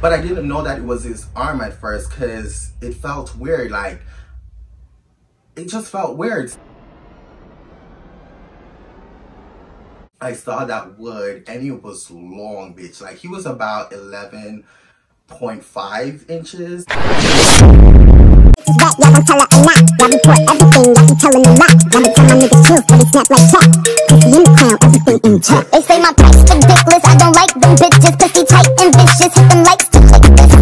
But I didn't know that it was his arm at first because it felt weird. Like, it just felt weird. I saw that wood and it was long, bitch. Like, he was about 11.5 inches. Y'all gon' tell her a lot. Y'all report everything, y'all be telling a lot. Y'all be telling my niggas chill, but they snap like chat. Pussy in the crown, everything in check. They say my price ridiculous, I don't like them bitches. Pussy tight and vicious, hit them likes to click this.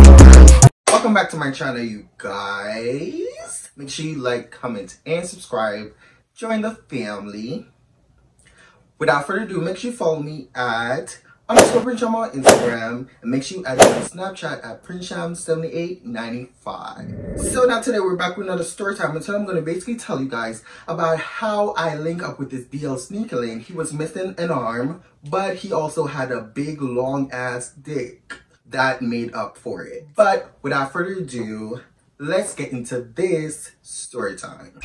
Welcome back to my channel, you guys. Make sure you like, comment, and subscribe. Join the family. Without further ado, make sure you follow me at _PrinceSham on Instagram, and make sure you add me on Snapchat at PrinceSham7895. So now today we're back with another story time, and today I'm going to basically tell you guys about how I link up with this DL Sneakerlink. He was missing an arm, but he also had a big long ass dick that made up for it. But without further ado, let's get into this story time.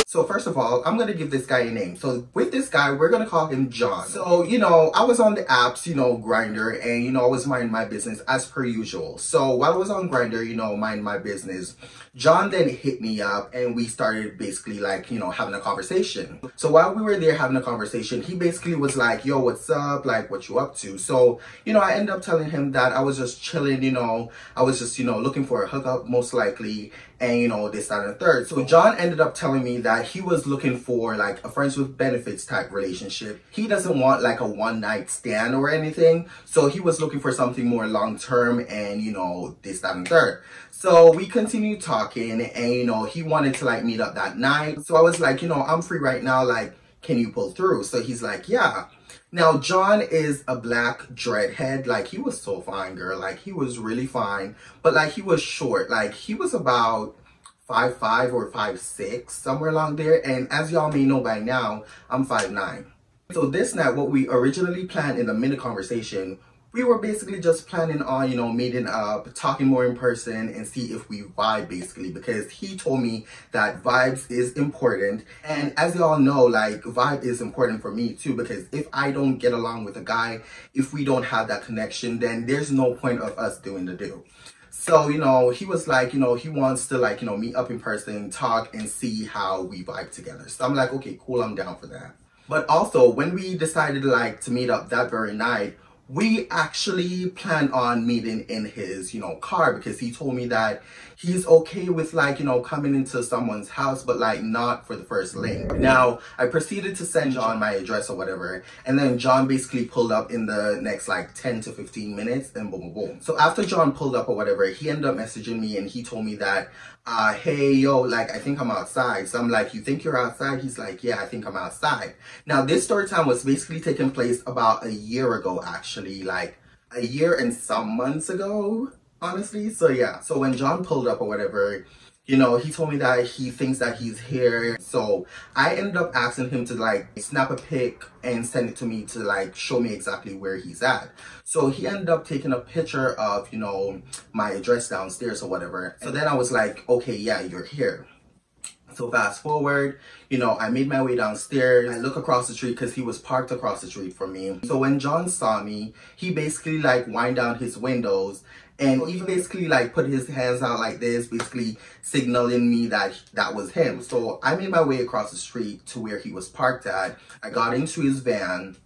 So first of all, I'm going to give this guy a name. So with this guy, we're going to call him John. So, you know, I was on the apps, you know, Grindr, and, you know, I was minding my business as per usual. So while I was on Grindr, you know, minding my business, John then hit me up and we started basically like, you know, having a conversation. So while we were there having a conversation, he basically was like, yo, what's up? Like, what you up to? So, you know, I ended up telling him that I was just chilling, you know, I was just, you know, looking for a hookup most likely. And, you know, this, that, and the third. So John ended up telling me that he was looking for like a friends with benefits type relationship. He doesn't want like a one night stand or anything. So he was looking for something more long term and, you know, this, that, and the third. So we continued talking and, you know, he wanted to like meet up that night. So I was like, you know, I'm free right now. Like, can you pull through? So he's like, yeah. Now, John is a black dreadhead. Like, he was so fine, girl. Like, he was really fine. But, like, he was short. Like, he was about 5'5" or 5'6", somewhere along there. And as y'all may know by now, I'm 5'9". So this night, what we originally planned in the minute conversation, we were basically just planning on, you know, meeting up, talking more in person and see if we vibe basically, because he told me that vibes is important. And as y'all know, like, vibe is important for me too, because if I don't get along with a guy, if we don't have that connection, then there's no point of us doing the do. So, you know, he was like, you know, he wants to like, you know, meet up in person, talk and see how we vibe together. So I'm like, okay, cool, I'm down for that. But also when we decided like to meet up that very night, we actually planned on meeting in his, you know, car, because he told me that he's okay with like, you know, coming into someone's house, but like not for the first link. Now, I proceeded to send John my address or whatever, and then John basically pulled up in the next like 10 to 15 minutes and boom, boom, boom. So after John pulled up or whatever, he ended up messaging me and he told me that, hey, yo, like, I think I'm outside. So I'm like, you think you're outside? He's like, yeah, I think I'm outside. Now, this story time was basically taking place about a year ago, actually, like a year and some months ago, honestly. So yeah, so when John pulled up or whatever, you know, he told me that he thinks that he's here. So I ended up asking him to like snap a pic and send it to me to like show me exactly where he's at. So he ended up taking a picture of, you know, my address downstairs or whatever. So then I was like, okay, yeah, you're here. So fast forward, you know, I made my way downstairs. I look across the street because he was parked across the street from me. So when John saw me, he basically like wind down his windows and he basically like put his hands out like this, basically signaling me that that was him. So I made my way across the street to where he was parked at. I got into his van.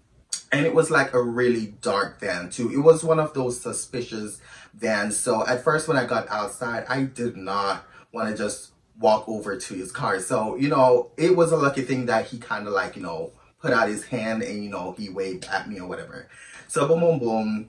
And it was like a really dark van too. It was one of those suspicious vans. So at first when I got outside, I did not want to just walk over to his car. So, you know, it was a lucky thing that he kind of like, you know, put out his hand and, you know, he waved at me or whatever. So boom, boom, boom.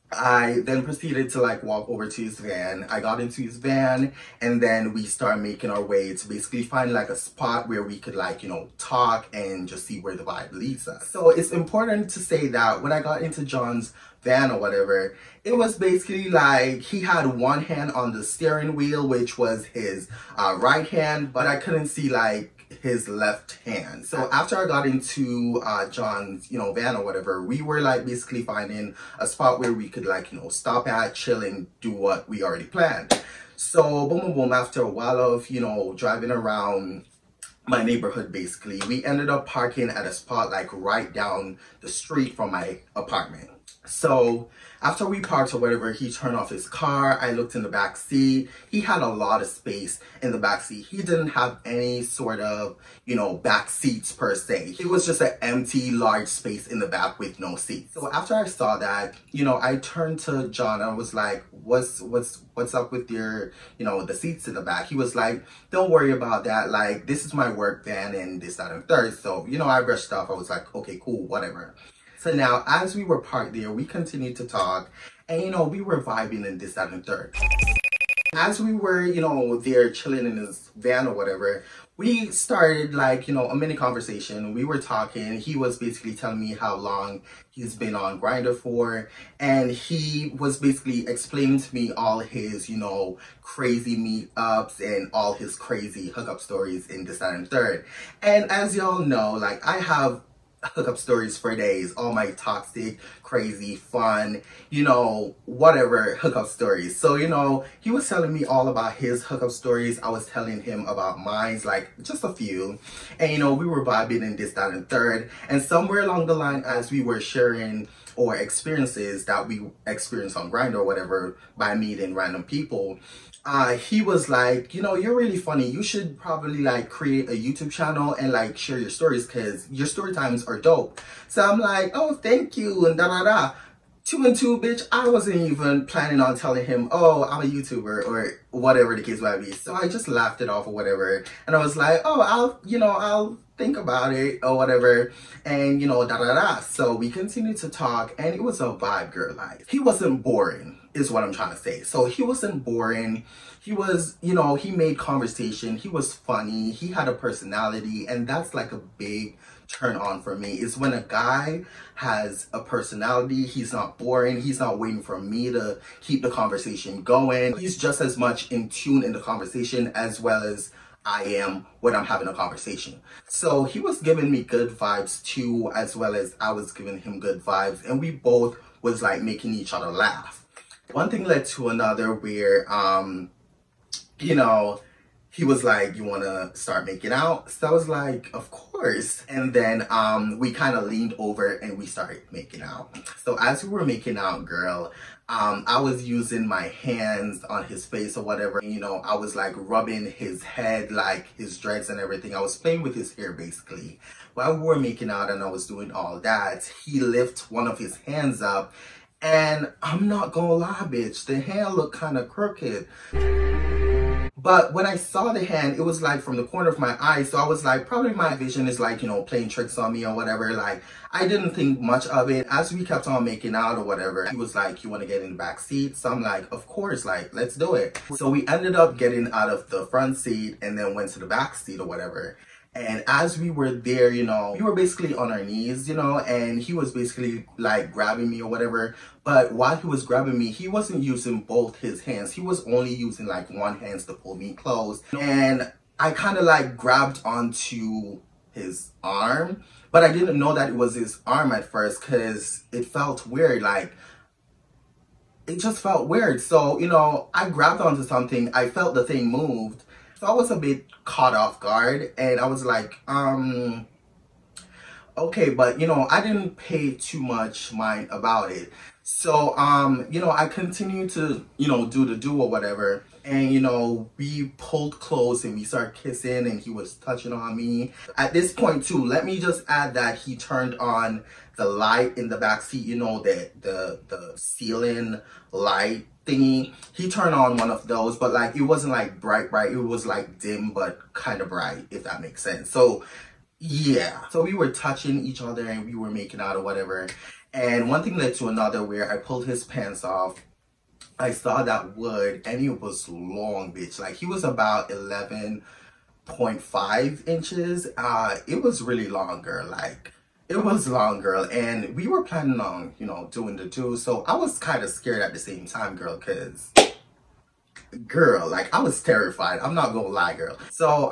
I then proceeded to like walk over to his van. I got into his van and then we started making our way to basically find like a spot where we could like, you know, talk and just see where the vibe leads us. So it's important to say that when I got into John's van or whatever, it was basically like he had one hand on the steering wheel, which was his right hand, but I couldn't see like his left hand. So after I got into John's, you know, van or whatever, we were like basically finding a spot where we could like, you know, stop at, chill and do what we already planned. So boom, boom, boom, after a while of, you know, driving around my neighborhood basically, we ended up parking at a spot like right down the street from my apartment. So after we parked or whatever, he turned off his car. I looked in the back seat. He had a lot of space in the back seat. He didn't have any sort of, you know, back seats per se. It was just an empty, large space in the back with no seats. So after I saw that, you know, I turned to John and I was like, what's up with your, you know, the seats in the back? He was like, don't worry about that. Like, this is my work van and this, that, and third. So, you know, I brushed off. I was like, okay, cool, whatever. So now, as we were parked there, we continued to talk, and, you know, we were vibing in this, that, and third. As we were, you know, there chilling in his van or whatever, we started, like, you know, a mini conversation. We were talking. He was basically telling me how long he's been on Grindr for, and he was basically explaining to me all his, you know, crazy meetups and all his crazy hookup stories in this, that, and third. And as y'all know, like, I have hookup stories for days, all my toxic, crazy, fun, you know, whatever hookup stories. So, you know, he was telling me all about his hookup stories. I was telling him about mine, like just a few. And, you know, we were vibing in this, that, and third. And somewhere along the line, as we were sharing or experiences that we experienced on Grindr or whatever by meeting random people, he was like, you know, you're really funny. You should probably like create a YouTube channel and like share your stories because your story times are dope. So I'm like, oh, thank you, and da da da. 2 and 2, bitch. I wasn't even planning on telling him, oh, I'm a YouTuber or whatever the case might be. So I just laughed it off or whatever. And I was like, oh, I'll think about it or whatever. And, you know, da da da. So we continued to talk and it was a vibe, girl. Like, he wasn't boring is what I'm trying to say. So he wasn't boring. He was, you know, he made conversation. He was funny. He had a personality. And that's like a big turn on for me, is when a guy has a personality. He's not boring. He's not waiting for me to keep the conversation going. He's just as much in tune in the conversation as well as I am when I'm having a conversation. So he was giving me good vibes too, as well as I was giving him good vibes. And we both was like making each other laugh. One thing led to another where, you know, he was like, you want to start making out? So I was like, of course. And then we kind of leaned over and we started making out. So as we were making out, girl, I was using my hands on his face or whatever. You know, I was like rubbing his head, like his dreads and everything. I was playing with his hair basically. While we were making out and I was doing all that, he lifted one of his hands up. And I'm not gonna lie, bitch, the hand looked kind of crooked. But when I saw the hand, it was like from the corner of my eye. So I was like, probably my vision is like, you know, playing tricks on me or whatever. Like, I didn't think much of it. As we kept on making out or whatever, he was like, you want to get in the back seat? So I'm like, of course, like, let's do it. So we ended up getting out of the front seat and then went to the back seat or whatever. And as we were there, you know, we were basically on our knees, you know, and he was basically like grabbing me or whatever. But while he was grabbing me, he wasn't using both his hands. He was only using like one hand to pull me close. And I kind of like grabbed onto his arm, but I didn't know that it was his arm at first because it felt weird. Like, it just felt weird. So, you know, I grabbed onto something. I felt the thing moved. So I was a bit caught off guard and I was like, okay, but you know, I didn't pay too much mind about it. So, you know, I continued to, you know, do the do or whatever. And, you know, we pulled close and we started kissing and he was touching on me. At this point too, let me just add that he turned on the light in the back seat, you know, the ceiling light thingy. He turned on one of those, but like it wasn't like bright, it was like dim but kind of bright, if that makes sense. So yeah, so we were touching each other and we were making out or whatever, and one thing led to another where I pulled his pants off. I saw that wood and it was long, bitch. Like, he was about 11.5 inches. It was really long, girl. Like, it was long, girl, and we were planning on, you know, doing the do. So I was kind of scared at the same time, girl, because, girl, like, I was terrified. I'm not gonna lie, girl. So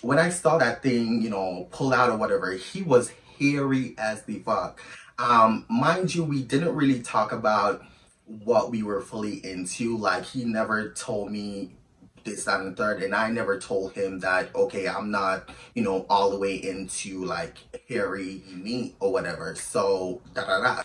when I saw that thing, you know, pull out or whatever, he was hairy as the fuck. Mind you, we didn't really talk about what we were fully into. Like, he never told me this, that, and the third. And I never told him that, okay, I'm not, you know, all the way into like hairy meat or whatever. So,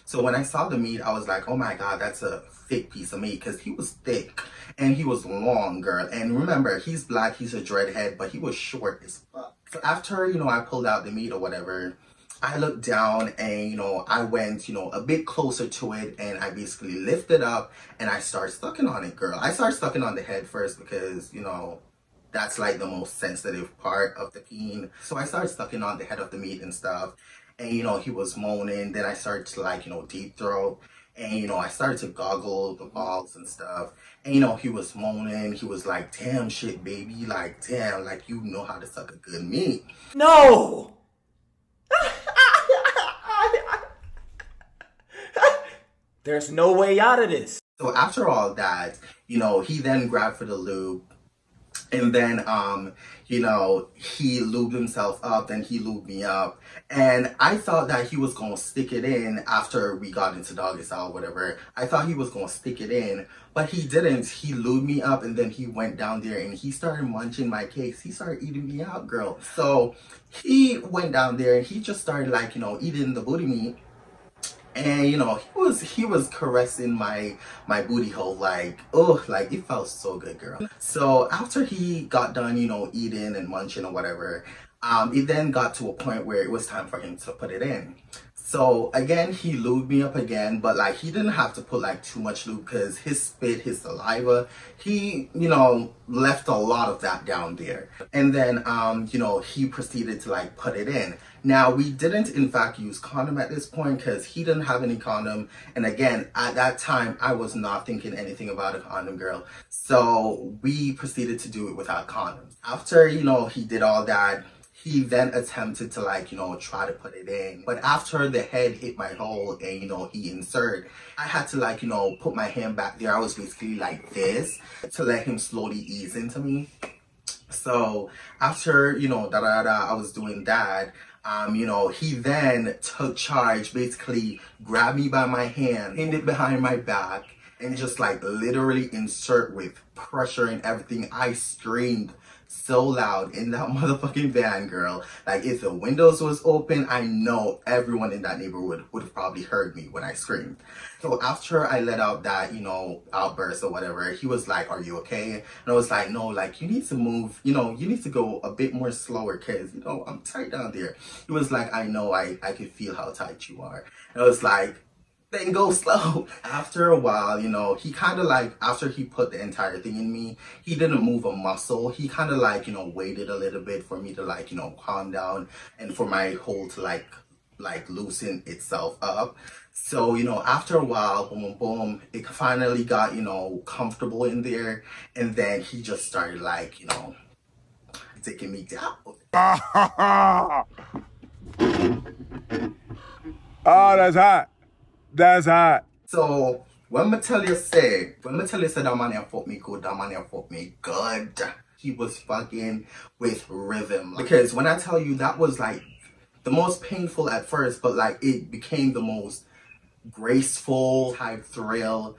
So when I saw the meat, I was like, oh my God, that's a thick piece of meat, because he was thick and he was long, girl. And remember, he's black, he's a dreadhead, but he was short as fuck. So after, you know, I pulled out the meat or whatever, I looked down and, you know, I went, you know, a bit closer to it, and I basically lifted up and I started sucking on it, girl. I started sucking on the head first because, you know, that's like the most sensitive part of the peen. So I started sucking on the head of the meat and stuff. And, you know, he was moaning. Then I started to, like, you know, deep throat. And, you know, I started to goggle the balls and stuff. And, you know, he was moaning. He was like, damn shit, baby. Like, damn, like, you know how to suck a good meat. No! There's no way out of this. So after all that, you know, he then grabbed for the lube. And then, you know, he lubed himself up, then he lubed me up. And I thought that he was going to stick it in after we got into doggy style or whatever. I thought he was going to stick it in, but he didn't. He lubed me up, and then he went down there and he started munching my cakes. He started eating me out, girl. So he went down there and he just started, like, you know, eating the booty meat. And, you know, he was caressing my booty hole, like, oh, like, it felt so good, girl. So after he got done, you know, eating and munching or whatever, it then got to a point where it was time for him to put it in. So again, he lubed me up again, but like, he didn't have to put like too much lube, because his spit, his saliva, he, you know, left a lot of that down there. And then, you know, he proceeded to like put it in. Now, we didn't in fact use condom at this point, because he didn't have any condom. And again, at that time, I was not thinking anything about a condom, girl. So we proceeded to do it without condoms. After, you know, he did all that, he then attempted to, like, you know, try to put it in. But after the head hit my hole and, you know, he inserted, I had to, like, you know, put my hand back there. I was basically like this to let him slowly ease into me. So after, you know, I was doing that, you know, he then took charge, basically grabbed me by my hand, pinned it behind my back, and just like literally insert with pressure and everything. I screamed so loud in that motherfucking van, girl. Like, if the windows was open, I know everyone in that neighborhood would have probably heard me when I screamed. So after I let out that, you know, outburst or whatever, he was like, are you okay? And I was like, no, like, you need to move, you know, you need to go a bit more slower, because, you know, I'm tight down there. He was like, I know, I could feel how tight you are. And I was like, then go slow. After a while, you know, he kind of like, after he put the entire thing in me, he didn't move a muscle. He kind of like, you know, waited a little bit for me to like, you know, calm down and for my hole to like loosen itself up. So, you know, after a while, boom, boom, boom, it finally got, you know, comfortable in there. And then he just started like, you know, taking me down. Oh, that's hot. That's hot. So when I tell you say that man here fuck me good, that man here fuck me good, he was fucking with rhythm. Because when I tell you, that was like the most painful at first, but like it became the most graceful type thrill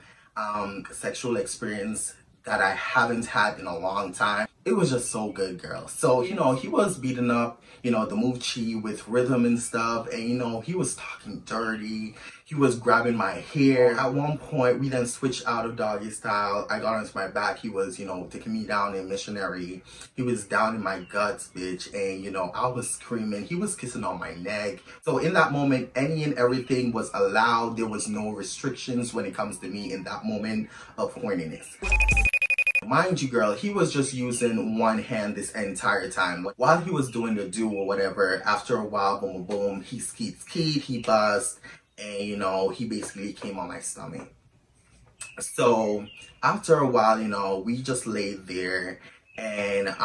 sexual experience that I haven't had in a long time. It was just so good, girl. So, you know, he was beating up, you know, the moochie with rhythm and stuff. And, you know, he was talking dirty. He was grabbing my hair. At one point, we then switched out of doggy style. I got onto my back. He was, you know, taking me down in missionary. He was down in my guts, bitch. And, you know, I was screaming. He was kissing on my neck. So in that moment, any and everything was allowed. There was no restrictions when it comes to me in that moment of horniness. Mind you, girl, he was just using one hand this entire time. While he was doing the do or whatever, after a while, boom, boom, he skeet, he buzzed, and, you know, he basically came on my stomach. So after a while, you know, we just laid there, and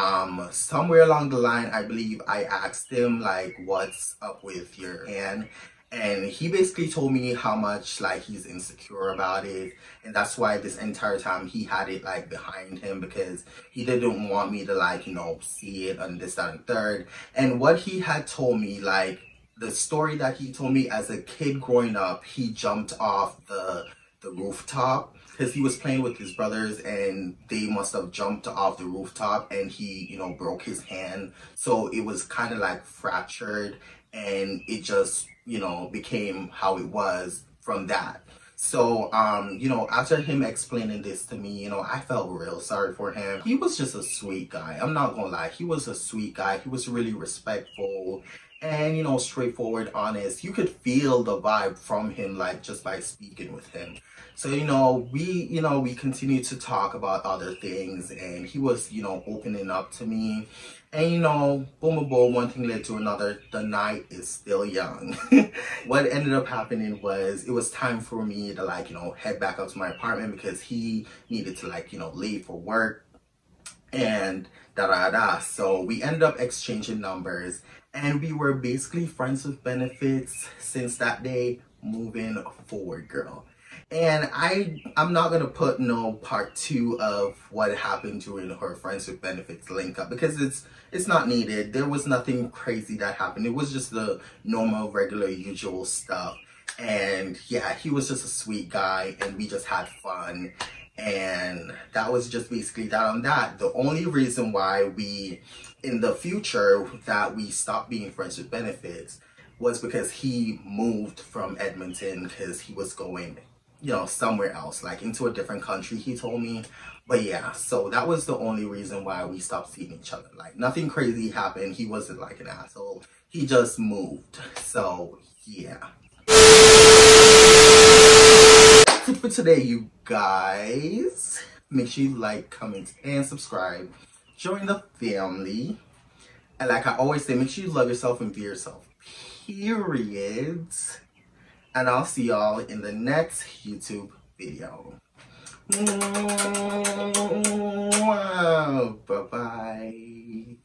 somewhere along the line, I believe I asked him, like, what's up with your hand? And he basically told me how much, like, he's insecure about it. And that's why this entire time he had it, like, behind him, because he didn't want me to, like, you know, see it and this, that, and third. And what he had told me, like, the story that he told me as a kid growing up, he jumped off the the rooftop, because he was playing with his brothers and they must have jumped off the rooftop and he, you know, broke his hand. So it was kind of like fractured and it just, you know, became how it was from that. So, you know, after him explaining this to me, you know, I felt real sorry for him. He was just a sweet guy. I'm not gonna lie. He was a sweet guy. He was really respectful and, you know, straightforward, honest. You could feel the vibe from him, like, just by speaking with him. So, you know, we continued to talk about other things and he was, you know, opening up to me. And, you know, boom, boom, boom, one thing led to another. The night is still young. What ended up happening was it was time for me to, like, you know, head back up to my apartment because he needed to, like, you know, leave for work and da-da-da. So we ended up exchanging numbers and we were basically friends with benefits since that day moving forward, girl. And I'm not gonna put no part 2 of what happened during her friends with benefits link up because it's not needed. There was nothing crazy that happened. It was just the normal, regular, usual stuff. And yeah, he was just a sweet guy and we just had fun. And that was just basically that on that. The only reason why we, in the future, that we stopped being friends with benefits was because he moved from Edmonton because he was going, you know, somewhere else, like into a different country, he told me. But yeah, so that was the only reason why we stopped seeing each other. Like, nothing crazy happened. He wasn't like an asshole. He just moved. So yeah. That's it for today, you guys. Make sure you like, comment, and subscribe. Join the family. And like I always say, make sure you love yourself and be yourself. Period. And I'll see y'all in the next YouTube video. Bye-bye.